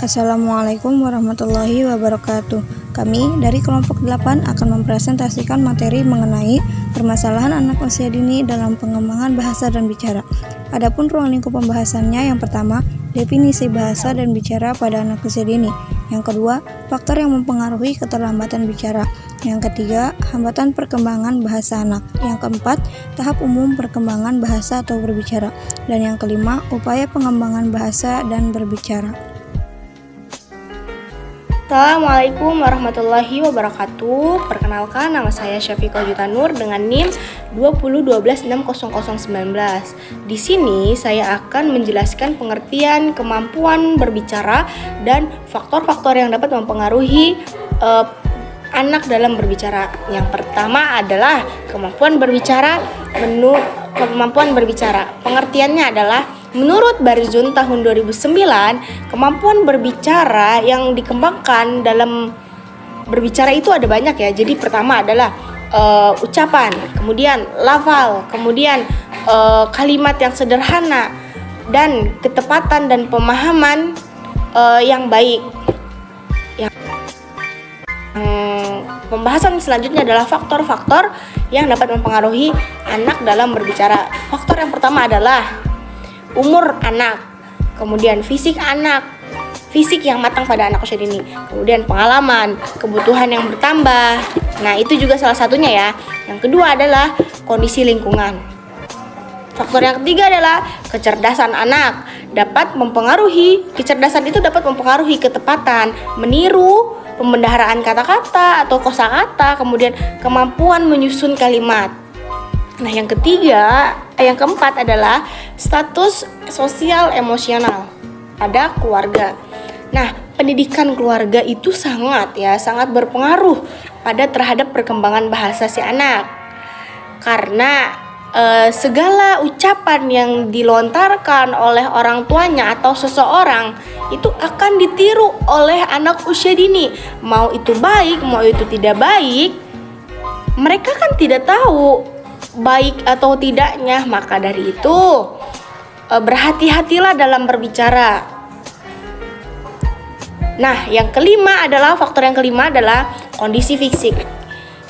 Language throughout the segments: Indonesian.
Assalamualaikum warahmatullahi wabarakatuh. Kami dari kelompok 8 akan mempresentasikan materi mengenai permasalahan anak usia dini dalam pengembangan bahasa dan bicara. Adapun ruang lingkup pembahasannya, yang pertama, definisi bahasa dan bicara pada anak usia dini. Yang kedua, faktor yang mempengaruhi keterlambatan bicara. Yang ketiga, hambatan perkembangan bahasa anak. Yang keempat, tahap umum perkembangan bahasa atau berbicara. Dan yang kelima, upaya pengembangan bahasa dan berbicara. Assalamualaikum warahmatullahi wabarakatuh. Perkenalkan, nama saya Syafiqah Yutanur dengan NIM 201260019. Di sini saya akan menjelaskan pengertian kemampuan berbicara dan faktor-faktor yang dapat mempengaruhi anak dalam berbicara. Yang pertama adalah kemampuan berbicara. Pengertiannya adalah, menurut Barzun tahun 2009, kemampuan berbicara yang dikembangkan dalam berbicara itu ada banyak ya. Jadi pertama adalah ucapan, kemudian lafal, kemudian kalimat yang sederhana, dan ketepatan dan pemahaman yang baik. Pembahasan selanjutnya adalah faktor-faktor yang dapat mempengaruhi anak dalam berbicara. Faktor yang pertama adalah umur anak, kemudian fisik anak, fisik yang matang pada anak usia dini, kemudian pengalaman, kebutuhan yang bertambah. Nah, itu juga salah satunya ya. Yang kedua adalah kondisi lingkungan. Faktor yang ketiga adalah kecerdasan anak. Kecerdasan itu dapat mempengaruhi ketepatan, meniru, pembendaharaan kata-kata atau kosakata, kemudian kemampuan menyusun kalimat. Nah, yang keempat adalah status sosial emosional pada keluarga. Nah, pendidikan keluarga itu sangat berpengaruh terhadap perkembangan bahasa si anak. Karena segala ucapan yang dilontarkan oleh orang tuanya atau seseorang itu akan ditiru oleh anak usia dini. Mau itu baik, mau itu tidak baik, mereka kan tidak tahu baik atau tidaknya. Maka dari itu berhati-hatilah dalam berbicara. Nah, faktor yang kelima adalah kondisi fisik.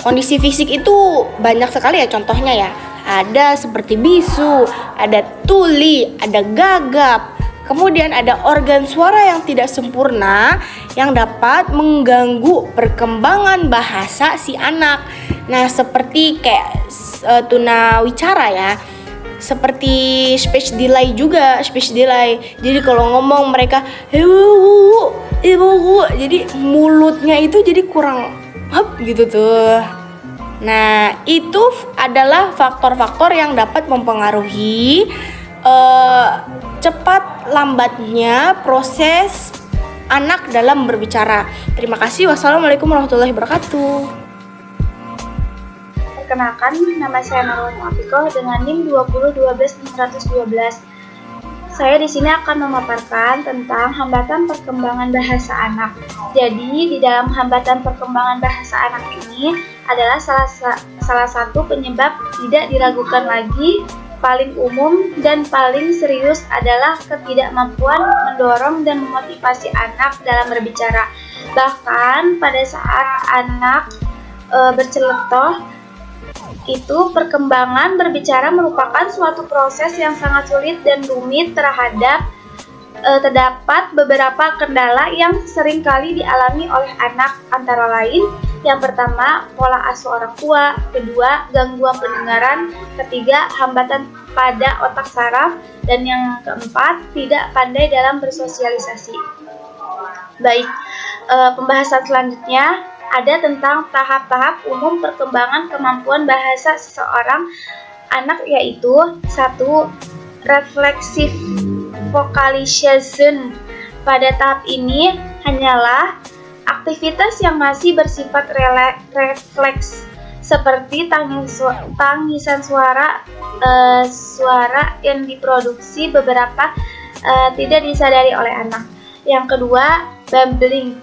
Kondisi fisik itu banyak sekali ya contohnya ya. Ada seperti bisu, ada tuli, ada gagap. Kemudian ada organ suara yang tidak sempurna yang dapat mengganggu perkembangan bahasa si anak. Nah, seperti kayak tunawicara ya. Seperti speech delay juga, Jadi kalau ngomong mereka jadi mulutnya itu jadi kurang gitu tuh. Nah, itu adalah faktor-faktor yang dapat mempengaruhi cepat lambatnya proses anak dalam berbicara. Terima kasih. Wassalamualaikum warahmatullahi wabarakatuh. Perkenalkan, nama saya Marwan Muafiqah dengan NIM 2012612. Saya di sini akan memaparkan tentang hambatan perkembangan bahasa anak. Jadi, di dalam hambatan perkembangan bahasa anak ini adalah salah satu penyebab tidak diragukan lagi, paling umum dan paling serius adalah ketidakmampuan mendorong dan memotivasi anak dalam berbicara. Bahkan pada saat anak berceletuh, itu perkembangan berbicara merupakan suatu proses yang sangat sulit dan rumit. Terdapat beberapa kendala yang seringkali dialami oleh anak, antara lain yang pertama, pola asuh orang tua, kedua, gangguan pendengaran, ketiga, hambatan pada otak saraf, dan yang keempat, tidak pandai dalam bersosialisasi. Baik, pembahasan selanjutnya ada tentang tahap-tahap umum perkembangan kemampuan bahasa seseorang anak, yaitu 1. Reflexive vocalization. Pada tahap ini hanyalah aktivitas yang masih bersifat refleks, seperti tangisan suara yang diproduksi beberapa tidak disadari oleh anak. Yang kedua, babbling.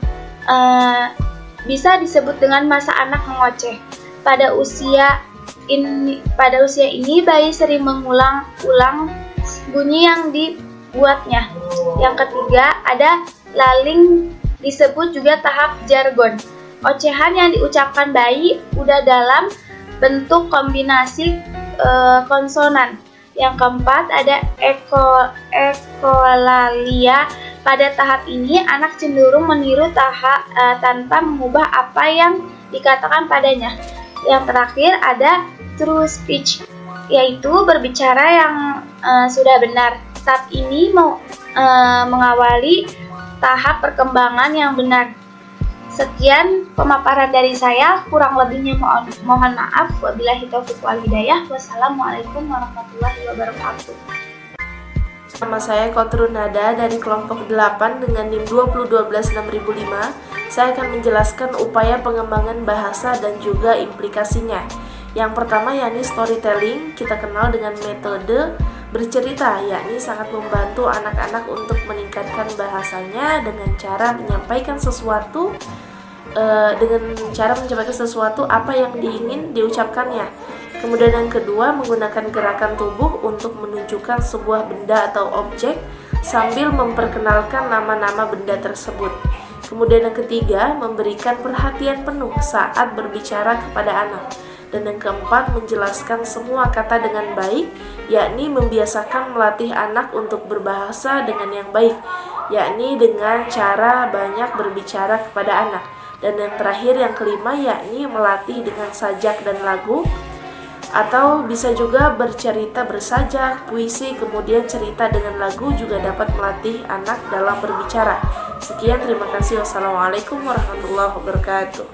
Bisa disebut dengan masa anak mengoceh. Pada usia ini bayi sering mengulang-ulang bunyi yang dibuatnya. Yang ketiga, ada laling disebut juga tahap jargon. Ocehan yang diucapkan bayi udah dalam bentuk kombinasi konsonan. Yang keempat ada ekolalia. Pada tahap ini anak cenderung meniru tanpa mengubah apa yang dikatakan padanya. Yang terakhir ada true speech, yaitu berbicara yang sudah benar. Tahap ini mengawali tahap perkembangan yang benar. Sekian pemaparan dari saya, kurang lebihnya mohon maaf. Wabillahi taufiq wal hidayah. Wassalamualaikum warahmatullahi wabarakatuh. Nama saya Kotrun Nada dari kelompok 8 dengan NIM 2012-6005. Saya akan menjelaskan upaya pengembangan bahasa dan juga implikasinya. Yang pertama yakni storytelling, kita kenal dengan metode bercerita, yakni sangat membantu anak-anak untuk meningkatkan bahasanya dengan cara menyampaikan sesuatu apa yang diingin diucapkannya. Kemudian yang kedua, menggunakan gerakan tubuh untuk menunjukkan sebuah benda atau objek sambil memperkenalkan nama-nama benda tersebut. Kemudian yang ketiga, memberikan perhatian penuh saat berbicara kepada anak. Dan yang keempat, menjelaskan semua kata dengan baik, yakni membiasakan melatih anak untuk berbahasa dengan yang baik, yakni dengan cara banyak berbicara kepada anak. Dan yang terakhir, yang kelima, yakni melatih dengan sajak dan lagu, atau bisa juga bercerita bersajak, puisi, kemudian cerita dengan lagu juga dapat melatih anak dalam berbicara. Sekian, terima kasih. Wassalamualaikum warahmatullahi wabarakatuh.